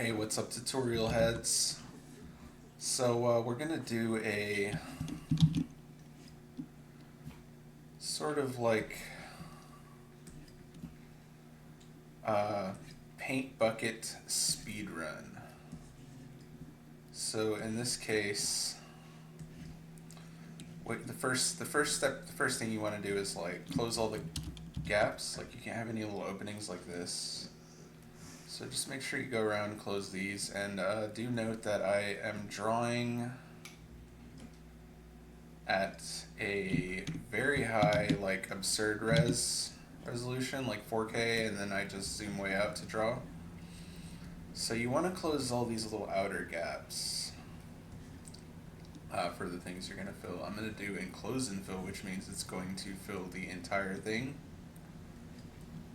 Hey, what's up, tutorial heads? So we're gonna do a sort of like uh, paint bucket speed run. So in this case, the first thing you want to do is like close all the gaps. Like you can't have any little openings like this. So just make sure you go around and close these, and do note that I am drawing at a very high, like absurd resolution, like 4K, and then I just zoom way out to draw. So you want to close all these little outer gaps for the things you're going to fill. I'm going to do enclose and fill, which means it's going to fill the entire thing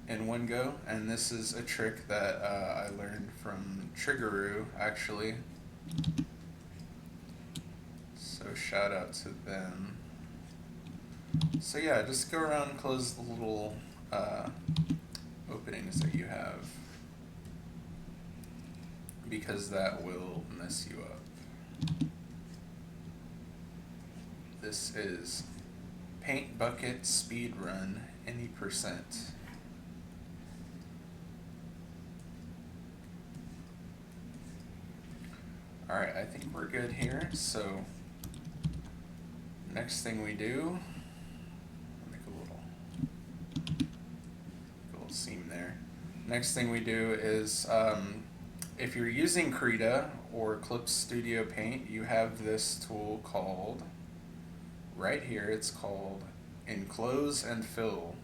in one go. And this is a trick that I learned from Triggeroo, actually. So shout out to them. So yeah, just go around and close the little openings that you have, because that will mess you up. This is paint bucket speed run any percent. Alright, I think we're good here. So next thing we do, make a little seam there. Next thing we do is if you're using Krita or Clip Studio Paint, you have this tool called, right here, it's called Enclose and Fill.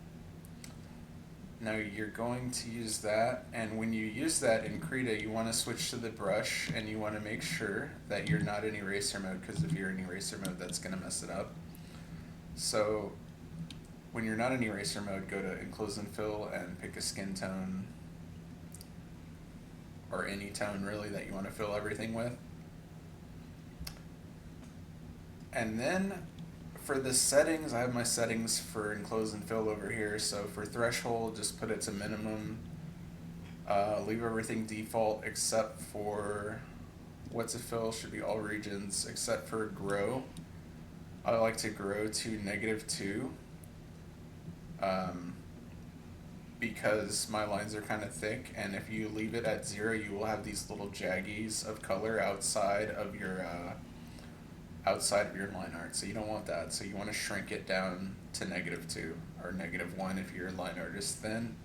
Now you're going to use that, and when you use that in Krita, you want to switch to the brush, and you want to make sure that you're not in eraser mode, because if you're in eraser mode, that's going to mess it up. So when you're not in eraser mode, go to Enclose and Fill and pick a skin tone, or any tone really that you want to fill everything with. And then for the settings, I have my settings for enclose and fill over here. So for threshold, just put it to minimum. Leave everything default except for what's a fill, should be all regions except for grow. I like to grow to -2 because my lines are kind of thick, and if you leave it at 0, you will have these little jaggies of color outside of your line art, so you don't want that. So you want to shrink it down to -2 or -1 if your line art is thin,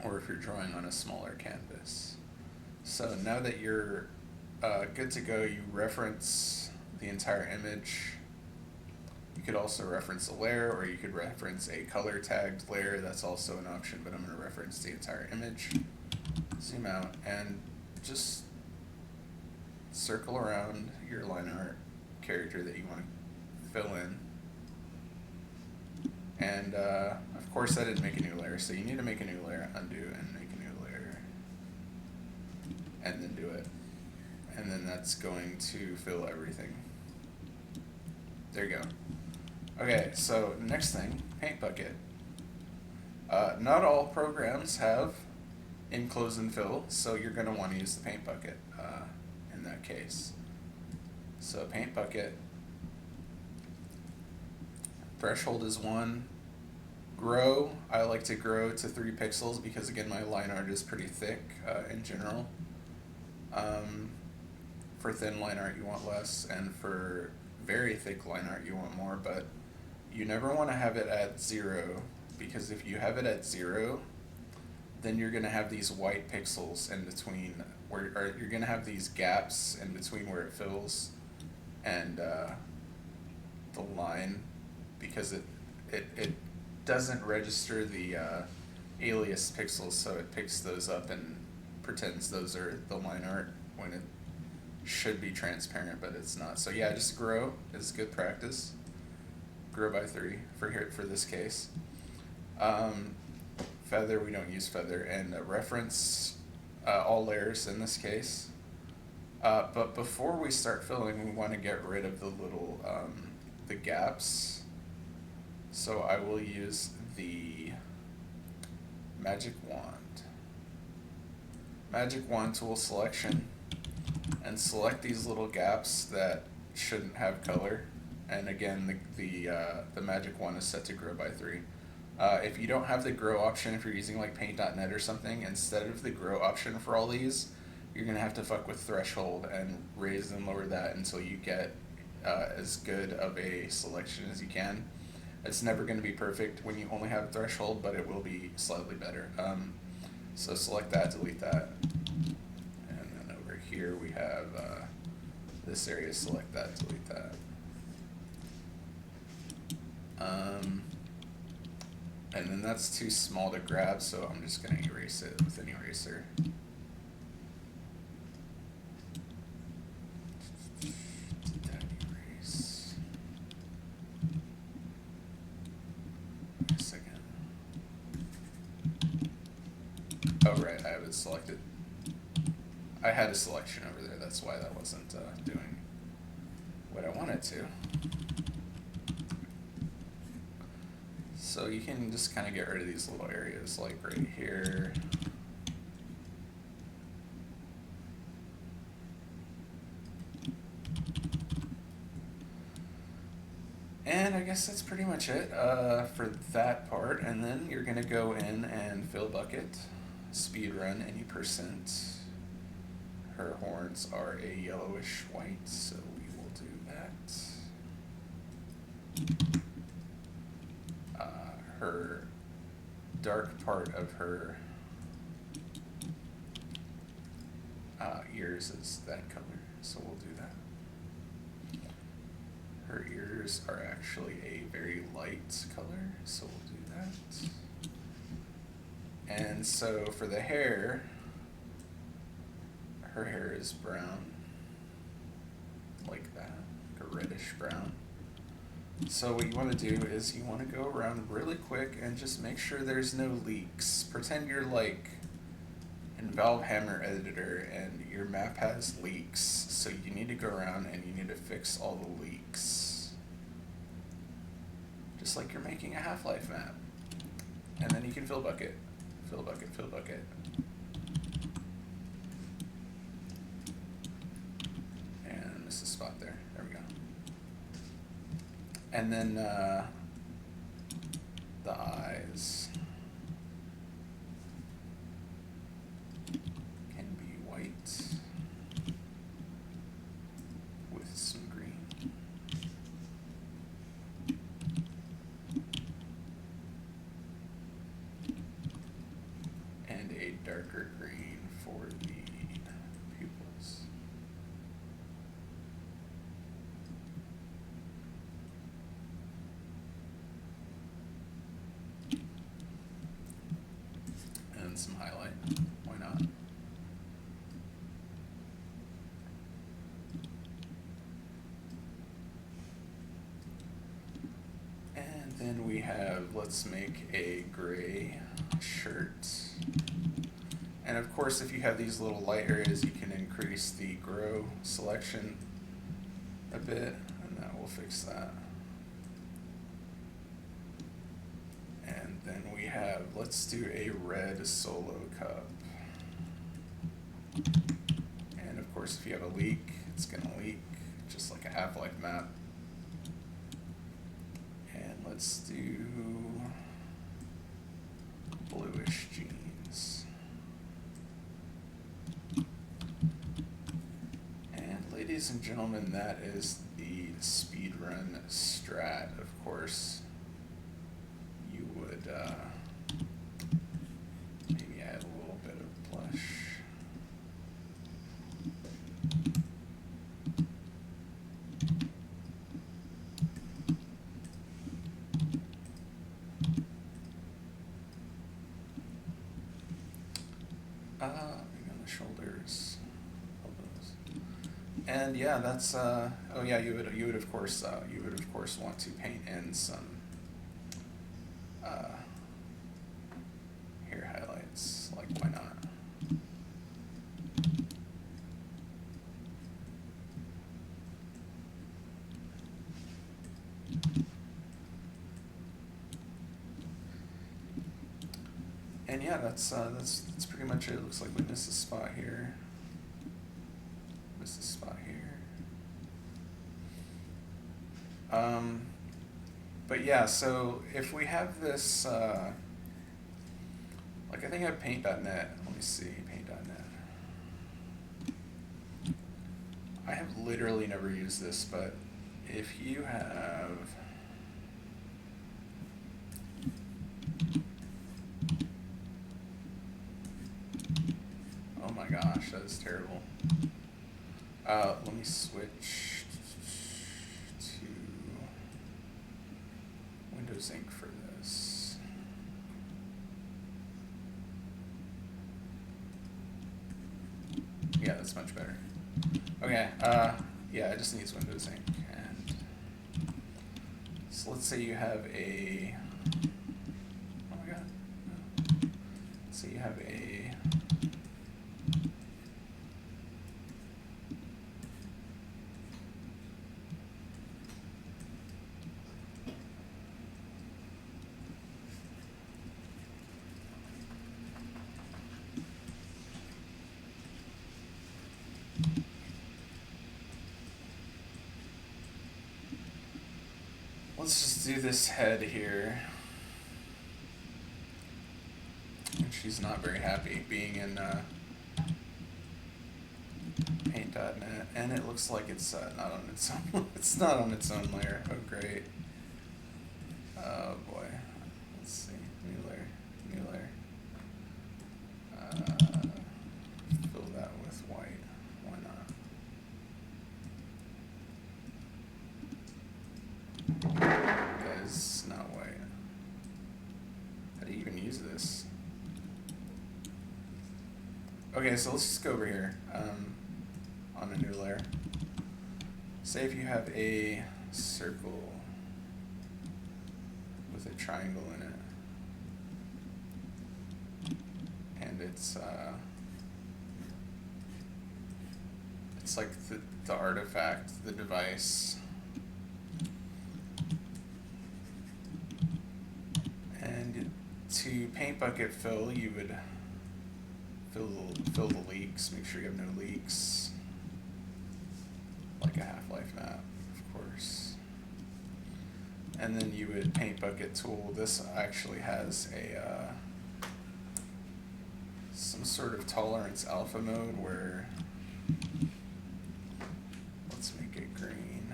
or if you're drawing on a smaller canvas. So now that you're good to go, you reference the entire image. You could also reference a layer, or you could reference a color tagged layer. That's also an option, but I'm going to reference the entire image. Zoom out and just circle around your line art character that you want to fill in. And of course I didn't make a new layer, so you need to make a new layer, undo and make a new layer, and then do it. And then that's going to fill everything. There you go. Okay, so next thing, paint bucket. Not all programs have enclose and fill, so you're going to want to use the paint bucket in that case. So paint bucket, threshold is 1. Grow, I like to grow to 3 pixels because again my line art is pretty thick in general. For thin line art you want less, and for very thick line art you want more, but you never want to have it at 0, because if you have it at 0, then you're going to have these white pixels in between, or you're going to have these gaps in between where it fills and the line, because it doesn't register the alias pixels, so it picks those up and pretends those are the line art when it should be transparent, but it's not. So yeah, just grow is good practice. Grow by 3 for this case. Feather, we don't use feather, and reference all layers in this case. But before we start filling, we want to get rid of the little the gaps. So I will use the magic wand, Magic Wand tool selection, and select these little gaps that shouldn't have color. And again, the magic wand is set to grow by 3. If you don't have the grow option, if you're using like paint.net or something, instead of the grow option for all these, you're gonna have to fuck with threshold and raise and lower that until you get as good of a selection as you can. It's never going to be perfect when you only have threshold, but it will be slightly better. So select that, delete that, and then over here we have this area, select that, delete that. And then that's too small to grab, so I'm just going to erase it with an eraser. Did that erase? Wait a second. Oh right, I have it selected. I had a selection over there, that's why that wasn't doing what I wanted to. So you can just kind of get rid of these little areas, like right here. And I guess that's pretty much it for that part. And then you're going to go in and fill bucket, speedrun any percent. Her horns are a yellowish white, so we will do that. Her dark part of her ears is that color, so we'll do that. Her ears are actually a very light color, so we'll do that. And so for the hair, her hair is brown, like that, like a reddish brown. So what you want to do is you want to go around really quick and just make sure there's no leaks. Pretend you're like in Valve Hammer Editor and your map has leaks, so you need to go around and you need to fix all the leaks. Just like you're making a Half-Life map. And then you can fill bucket, fill bucket, fill bucket. And miss a spot there. There we go. And then the eyes can be white with some green. And a darker green for the pupils. And some highlight, why not? And then we have, let's make a gray shirt. And of course, if you have these little light areas, you can increase the grow selection a bit, and that will fix that. And then we have, let's do a red solo cup. And of course, if you have a leak, it's gonna leak, just like a Half-Life map. And let's do bluish jeans. And ladies and gentlemen, that is the speedrun strat. Of course, you would maybe add a little bit of blush. Maybe on the shoulders, elbows. And yeah, that's oh yeah, you would of course want to paint in some hair highlights, like why not? And yeah, yeah, that's pretty much it. It looks like we missed a spot here. Missed a spot here. But yeah, so if we have this, like I think I have paint.net. Let me see, paint.net. I have literally never used this, but if you have, oh my gosh, that is terrible. Let me switch to Windows Ink for this. Yeah, that's much better. Okay, yeah, it just needs Windows Ink. And so let's say you have a, oh my god, let's say you have a, let's just do this head here. And she's not very happy being in paint.net, and it looks like it's not on its own. It's not on its own layer. Oh great. Oh boy. Let's see. New layer. New layer. Fill that with white. Why not? That is not white. How do you even use this? Okay, so let's just go over here on a new layer. Say if you have a circle with a triangle in it, and it's like the artifact, the device, and to paint bucket fill, you would fill the leaks, make sure you have no leaks, like a Half-Life map, of course. And then you would paint bucket tool. This actually has a some sort of tolerance alpha mode where, let's make it green,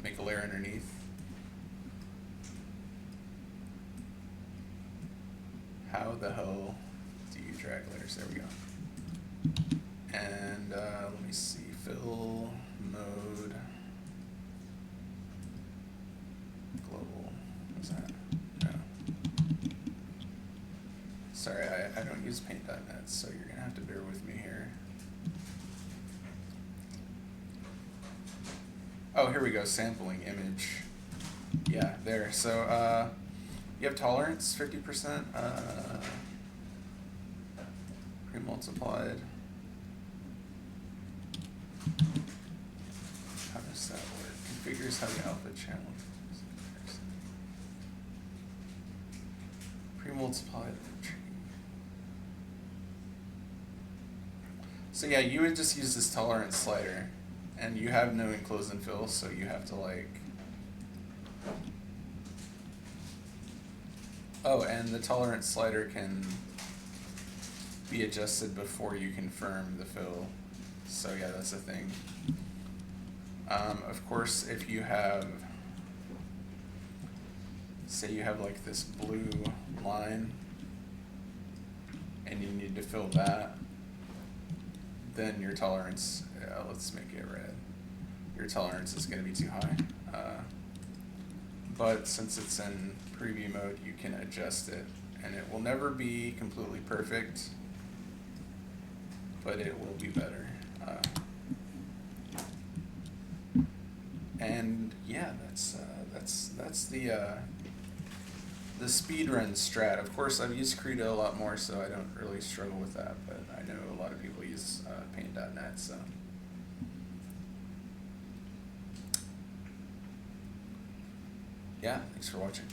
make a layer underneath. How the hell do you drag layers? There we go. And let me see, fill mode, global, what's that? No. Sorry, I don't use paint.net, so you're gonna have to bear with me here. Oh, here we go, sampling image. Yeah, there, so you have tolerance, 50%, pre-multiplied. How does that work? Configures how the alpha channel pre-multiplied. So yeah, you would just use this tolerance slider, and you have no enclose and fill, so you have to like, oh, and the tolerance slider can be adjusted before you confirm the fill. So yeah, that's a thing. Of course, if you have, say you have like this blue line and you need to fill that, then your tolerance, let's make it red, your tolerance is going to be too high. But since it's in preview mode, you can adjust it, and it will never be completely perfect, but it will be better. And yeah, that's the speedrun strat. Of course, I've used Krita a lot more, so I don't really struggle with that, but I know a lot of people use paint.net, so. Yeah, thanks for watching.